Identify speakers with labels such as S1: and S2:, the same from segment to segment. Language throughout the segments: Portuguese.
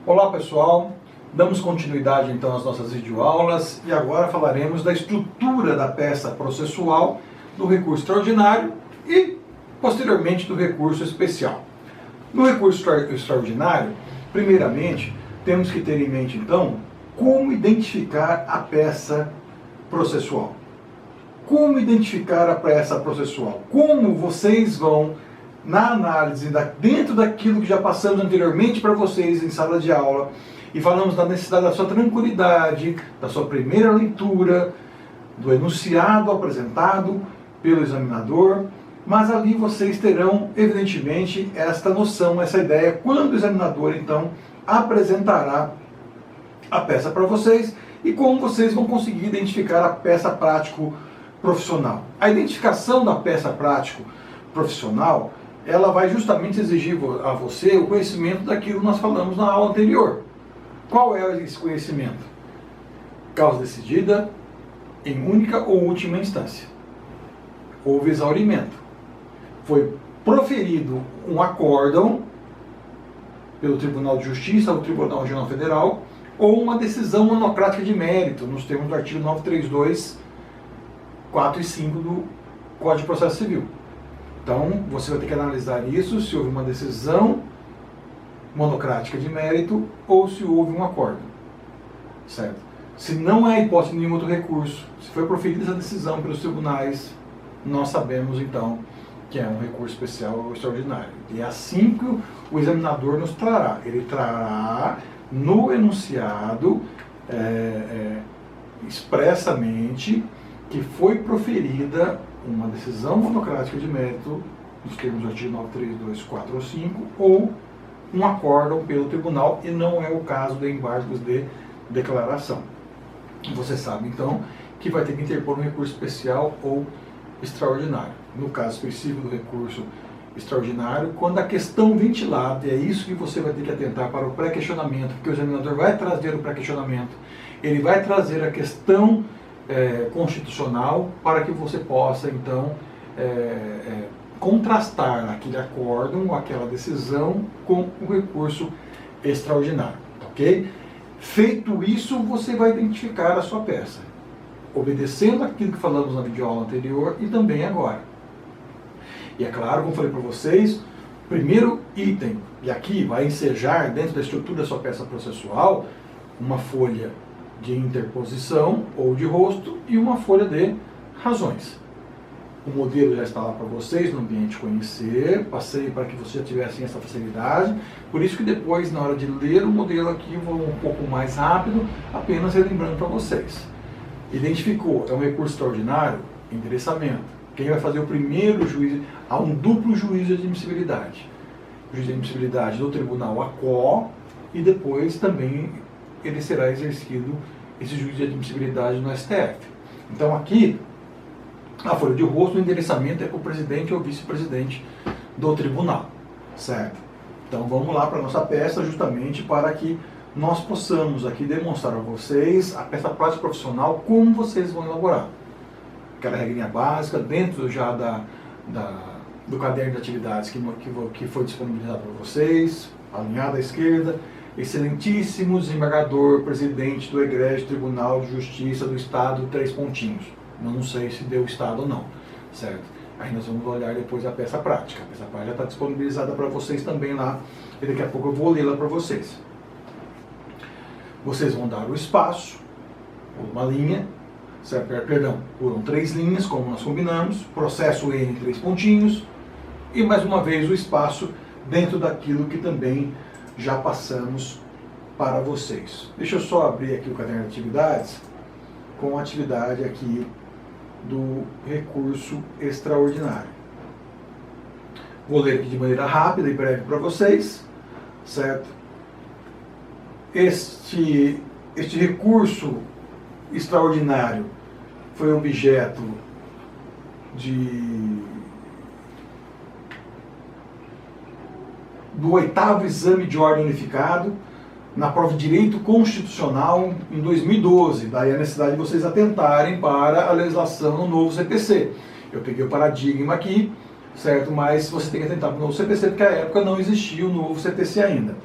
S1: Olá pessoal, damos continuidade então às nossas videoaulas e agora falaremos da estrutura da peça processual do recurso extraordinário e posteriormente do recurso especial. No recurso extraordinário, primeiramente, temos que ter em mente então como identificar a peça processual. Como identificar a peça processual? Como vocês vão, na análise, dentro daquilo que já passamos anteriormente para vocês em sala de aula, e falamos da necessidade da sua tranquilidade, da sua primeira leitura, do enunciado apresentado pelo examinador, mas ali vocês terão, evidentemente, esta noção, essa ideia, quando o examinador, então, apresentará a peça para vocês e como vocês vão conseguir identificar a peça prático-profissional. A identificação da peça prático-profissional, ela vai justamente exigir a você o conhecimento daquilo que nós falamos na aula anterior. Qual é esse conhecimento? Causa decidida em única ou última instância. Houve exaurimento. Foi proferido um acórdão pelo Tribunal de Justiça ou Tribunal Regional Federal ou uma decisão monocrática de mérito, nos termos do artigo 932, 4 e 5 do Código de Processo Civil. Então, você vai ter que analisar isso, se houve uma decisão monocrática de mérito ou se houve um acórdão, certo? Se não é hipótese de nenhum outro recurso, se foi proferida essa decisão pelos tribunais, nós sabemos, então, que é um recurso especial ou extraordinário. E é assim que o examinador nos trará. Ele trará no enunciado, expressamente, que foi proferida uma decisão monocrática de mérito, nos termos do artigo 932, 4 ou 5, ou um acórdão pelo tribunal, e não é o caso de embargos de declaração. Você sabe, então, que vai ter que interpor um recurso especial ou extraordinário. No caso específico do recurso extraordinário, quando a questão ventilada, e é isso que você vai ter que atentar para o pré-questionamento, porque o examinador vai trazer o pré-questionamento, ele vai trazer a questão constitucional para que você possa, então, contrastar aquele acórdão, aquela decisão com o recurso extraordinário, ok? Feito isso, você vai identificar a sua peça, obedecendo aquilo que falamos na videoaula anterior e também agora. E é claro, como falei para vocês, primeiro item, e aqui vai ensejar dentro da estrutura da sua peça processual, uma folha de interposição ou de rosto e uma folha de razões. O modelo já está lá para vocês no ambiente conhecer, passei para que vocês já tivessem essa facilidade, por isso que depois, na hora de ler o modelo aqui, eu vou um pouco mais rápido, apenas relembrando para vocês. Identificou, é um recurso extraordinário, endereçamento. Quem vai fazer o primeiro juízo? Há um duplo juízo de admissibilidade. O juízo de admissibilidade do Tribunal ACO e depois também ele será exercido esse juízo de admissibilidade no STF. Então aqui, a folha de rosto, o endereçamento é para o presidente ou vice-presidente do tribunal, certo? Então vamos lá para a nossa peça, justamente para que nós possamos aqui demonstrar a vocês a peça prática profissional, como vocês vão elaborar. Aquela regrinha básica, dentro já do caderno de atividades que foi disponibilizado para vocês, alinhado à esquerda, excelentíssimo desembargador, presidente do Egrégio Tribunal de Justiça do Estado, 3 pontinhos. Eu não sei se deu Estado ou não, certo? Aí nós vamos olhar depois a peça prática. A peça prática já está disponibilizada para vocês também lá, e daqui a pouco eu vou lê-la para vocês. Vocês vão dar o espaço, por uma linha, certo? Perdão, foram 3 linhas, como nós combinamos, processo N, 3 pontinhos, e mais uma vez o espaço dentro daquilo que também já passamos para vocês. Deixa eu só abrir aqui o caderno de atividades, com a atividade aqui do recurso extraordinário. Vou ler aqui de maneira rápida e breve para vocês, certo? Este recurso extraordinário foi objeto do 8º exame de ordem unificado na prova de Direito Constitucional em 2012. Daí a necessidade de vocês atentarem para a legislação no novo CPC. Eu peguei o paradigma aqui, certo? Mas você tem que atentar para o novo CPC, porque na época não existia o novo CPC ainda.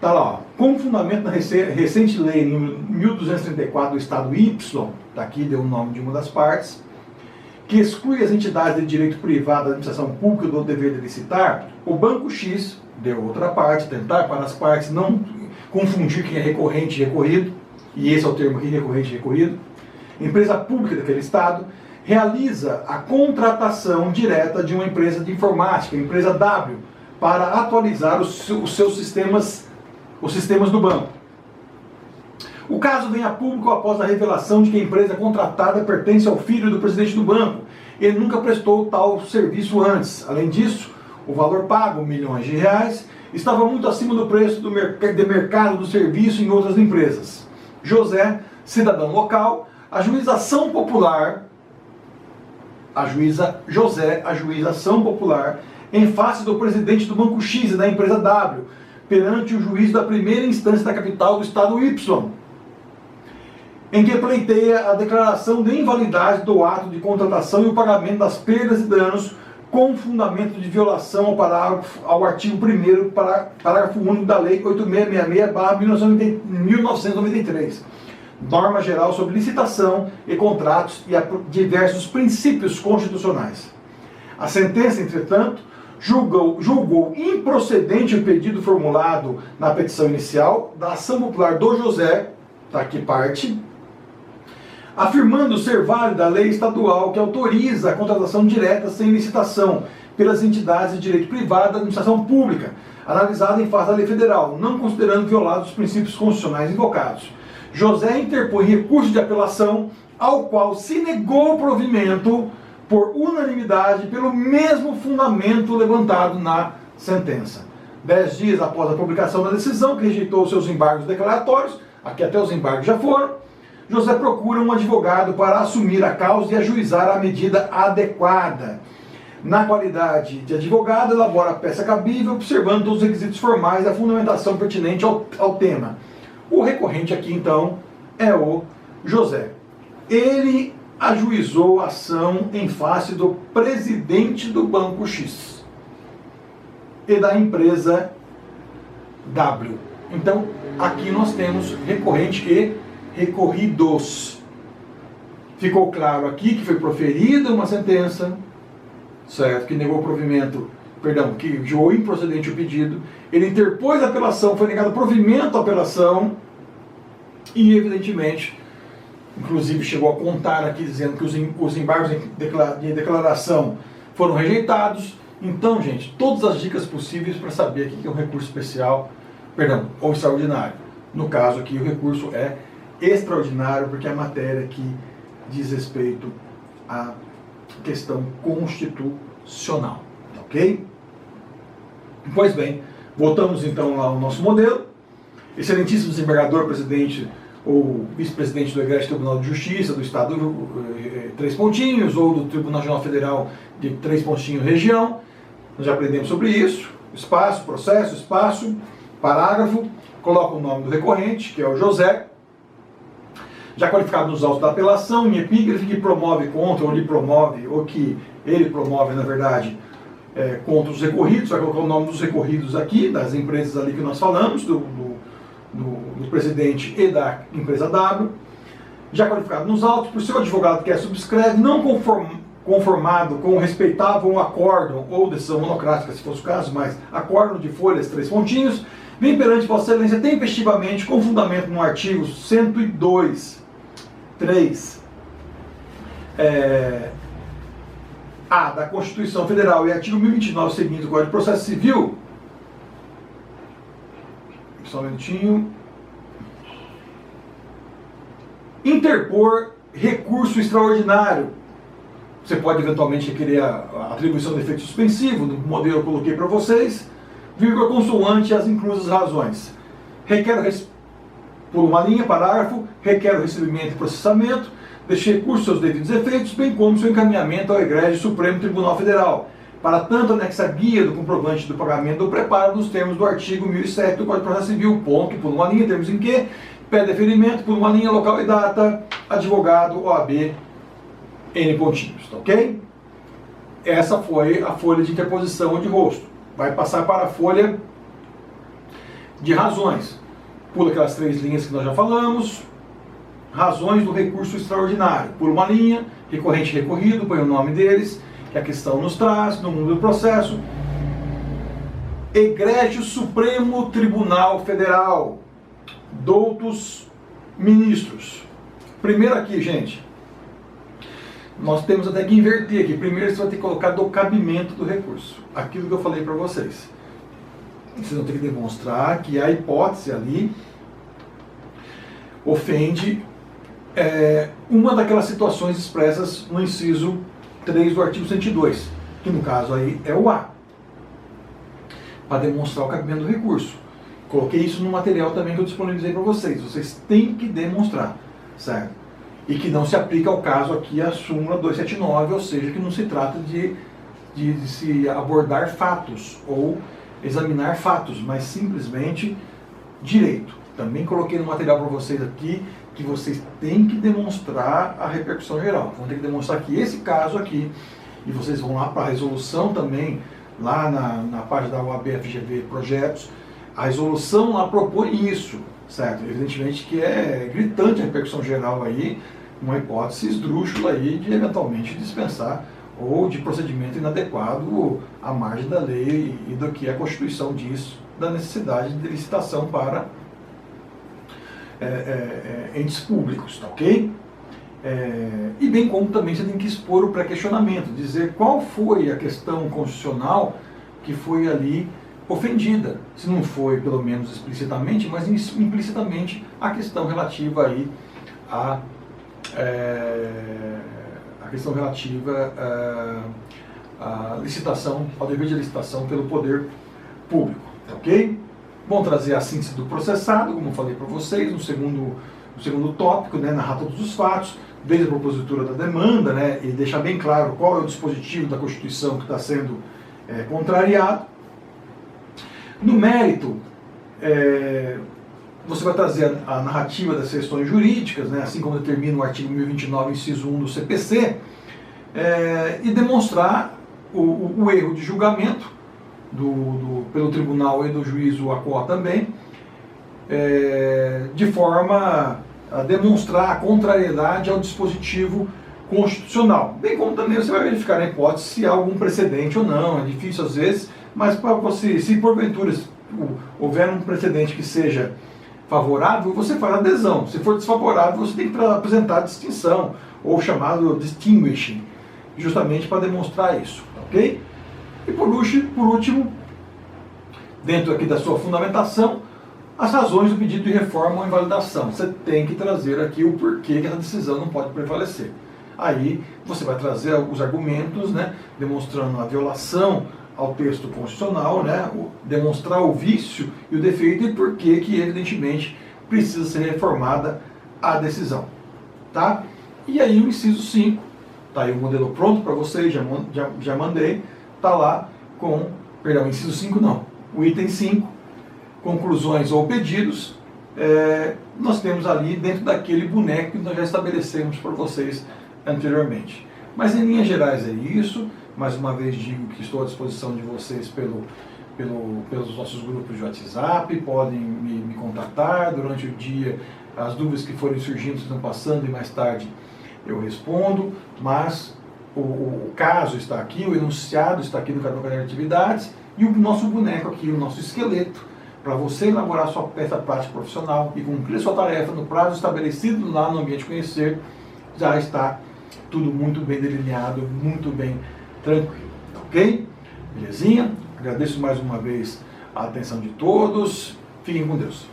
S1: Tá lá, ó. Com fundamento na recente lei número 1234 do Estado Y, tá aqui, deu o nome de uma das partes, que exclui as entidades de direito privado da administração pública do dever de licitar, o Banco X, deu outra parte, tentar para as partes não confundir quem é recorrente e recorrido, e esse é o termo aqui, recorrente e recorrido, empresa pública daquele Estado, realiza a contratação direta de uma empresa de informática, a empresa W, para atualizar os seus sistemas, os sistemas do banco. O caso vem a público após a revelação de que a empresa contratada pertence ao filho do presidente do banco. Ele nunca prestou tal serviço antes. Além disso, o valor pago, milhões de reais, estava muito acima do preço de mercado do serviço em outras empresas. José, cidadão local, ajuiza ação popular, ajuização popular, em face do presidente do Banco X e da empresa W, perante o juiz da primeira instância da capital do Estado Y, em que pleiteia a declaração de invalidade do ato de contratação e o pagamento das perdas e danos com fundamento de violação ao artigo 1º, parágrafo único da Lei 8666/1993, norma geral sobre licitação e contratos e diversos princípios constitucionais. A sentença, entretanto, julgou improcedente o pedido formulado na petição inicial da ação popular do José, tá aqui parte, afirmando ser válida a lei estadual que autoriza a contratação direta sem licitação pelas entidades de direito privado da administração pública, analisada em face da lei federal, não considerando violados os princípios constitucionais invocados. José interpõe recurso de apelação, ao qual se negou o provimento por unanimidade pelo mesmo fundamento levantado na sentença. 10 dias após a publicação da decisão, que rejeitou seus embargos declaratórios, aqui até os embargos já foram, José procura um advogado para assumir a causa e ajuizar a medida adequada. Na qualidade de advogado, elabora a peça cabível, observando todos os requisitos formais e a fundamentação pertinente ao tema. O recorrente aqui, então, é o José. Ele ajuizou a ação em face do presidente do Banco X e da empresa W. Então, aqui nós temos recorrente e recorridos. Ficou claro aqui que foi proferida uma sentença, certo? Que negou o provimento, perdão, que julgou improcedente o pedido. Ele interpôs a apelação, foi negado provimento à apelação e, evidentemente, inclusive chegou a contar aqui dizendo que os embargos de declaração foram rejeitados. Então, gente, todas as dicas possíveis para saber aqui que é um recurso especial, perdão, ou extraordinário. No caso aqui, o recurso é extraordinário porque é a matéria que diz respeito à questão constitucional, ok? Pois bem, voltamos então lá ao nosso modelo. Excelentíssimo desembargador, presidente ou vice-presidente do Egresso Tribunal de Justiça do Estado, 3 pontinhos, ou do Tribunal Regional Federal de 3 pontinhos região. Nós já aprendemos sobre isso. Espaço, processo, espaço, parágrafo, coloca o nome do recorrente, que é o José, já qualificado nos autos da apelação, em epígrafe, que promove contra, ou lhe promove, ou que ele promove, na verdade, contra os recorridos. Vai colocar o nome dos recorridos aqui, das empresas ali que nós falamos, do presidente e da empresa W, já qualificado nos autos, por seu advogado que subscreve, não conformado com o respeitável acórdão ou decisão monocrática, se fosse o caso, mas acórdão de folhas, 3 pontinhos, vem perante Vossa Excelência tempestivamente, com fundamento no artigo 102, 3, A da Constituição Federal e artigo 1029 seguinte do Código de Processo Civil. Só um minutinho. Interpor recurso extraordinário. Você pode eventualmente requerer a atribuição de efeito suspensivo, no modelo eu coloquei para vocês, vírgula consoante as inclusas razões. Por uma linha, parágrafo, requer o recebimento e processamento deste recurso seus devidos efeitos, bem como seu encaminhamento ao Egrégio Supremo Tribunal Federal, para tanto anexa guia do comprovante do pagamento do preparo nos termos do artigo 1007 do Código de Processo Civil, ponto, por uma linha, termos em que, pé deferimento, por uma linha, local e data, advogado, OAB, N pontinhos, tá ok? Essa foi a folha de interposição ou de rosto. Vai passar para a folha de razões. Pula aquelas 3 linhas que nós já falamos. Razões do recurso extraordinário. Pula uma linha, recorrente e recorrido, põe o nome deles, que a questão nos traz, no mundo do processo. Egrégio Supremo Tribunal Federal. Doutos ministros. Primeiro aqui, gente, nós temos até que inverter aqui. Primeiro você vai ter que colocar do cabimento do recurso. Aquilo que eu falei para vocês. Vocês vão ter que demonstrar que a hipótese ali ofende uma daquelas situações expressas no inciso 3 do artigo 102, que no caso aí é o A, para demonstrar o cabimento do recurso. Coloquei isso no material também que eu disponibilizei para vocês. Vocês têm que demonstrar, certo? E que não se aplica ao caso aqui a súmula 279, ou seja, que não se trata de se abordar fatos ou examinar fatos, mas simplesmente direito. Também coloquei no material para vocês aqui que vocês têm que demonstrar a repercussão geral. Vão ter que demonstrar que esse caso aqui, e vocês vão lá para a resolução também, lá na página da UAB-FGV Projetos, a resolução lá propõe isso, certo? Evidentemente que é gritante a repercussão geral aí, uma hipótese esdrúxula aí de eventualmente dispensar ou de procedimento inadequado à margem da lei e do que a Constituição diz da necessidade de licitação para entes públicos, tá ok? E bem como também você tem que expor o pré-questionamento, dizer qual foi a questão constitucional que foi ali ofendida, se não foi pelo menos explicitamente, mas implicitamente a questão relativa aí à licitação, ao dever de licitação pelo poder público, tá ok? Vamos trazer a síntese do processado, como eu falei para vocês, no segundo tópico, né, narrar todos os fatos, desde a propositura da demanda, né, e deixar bem claro qual é o dispositivo da Constituição que está sendo contrariado. No mérito, você vai trazer a narrativa das questões jurídicas, né, assim como determina o artigo 1029, inciso 1 do CPC, e demonstrar o erro de julgamento pelo tribunal e do juízo ACO também, de forma a demonstrar a contrariedade ao dispositivo constitucional. Bem como também você vai verificar na hipótese se há algum precedente ou não, é difícil às vezes, mas para você, se porventura houver um precedente que seja favorável, você faz adesão. Se for desfavorável, você tem que apresentar a distinção, ou chamado distinguishing, justamente para demonstrar isso, ok? E por último, dentro aqui da sua fundamentação, as razões do pedido de reforma ou invalidação. Você tem que trazer aqui o porquê que essa decisão não pode prevalecer. Aí você vai trazer os argumentos, né, demonstrando a violação ao texto constitucional, né, demonstrar o vício e o defeito e por que evidentemente precisa ser reformada a decisão. Tá? E aí o inciso 5, tá aí o modelo pronto para vocês, já mandei, tá lá com, perdão, inciso 5 não, o item 5, conclusões ou pedidos, nós temos ali dentro daquele boneco que nós já estabelecemos para vocês anteriormente. Mas em linhas gerais é isso. Mais uma vez digo que estou à disposição de vocês pelos nossos grupos de WhatsApp, podem me contatar durante o dia, as dúvidas que forem surgindo estão passando e mais tarde eu respondo, mas o caso está aqui, o enunciado está aqui no caderno de atividades e o nosso boneco aqui, o nosso esqueleto, para você elaborar sua peça prática profissional e cumprir sua tarefa no prazo estabelecido lá no Ambiente Conhecer, já está tudo muito bem delineado, muito bem tranquilo, ok? Belezinha? Agradeço mais uma vez a atenção de todos, fiquem com Deus.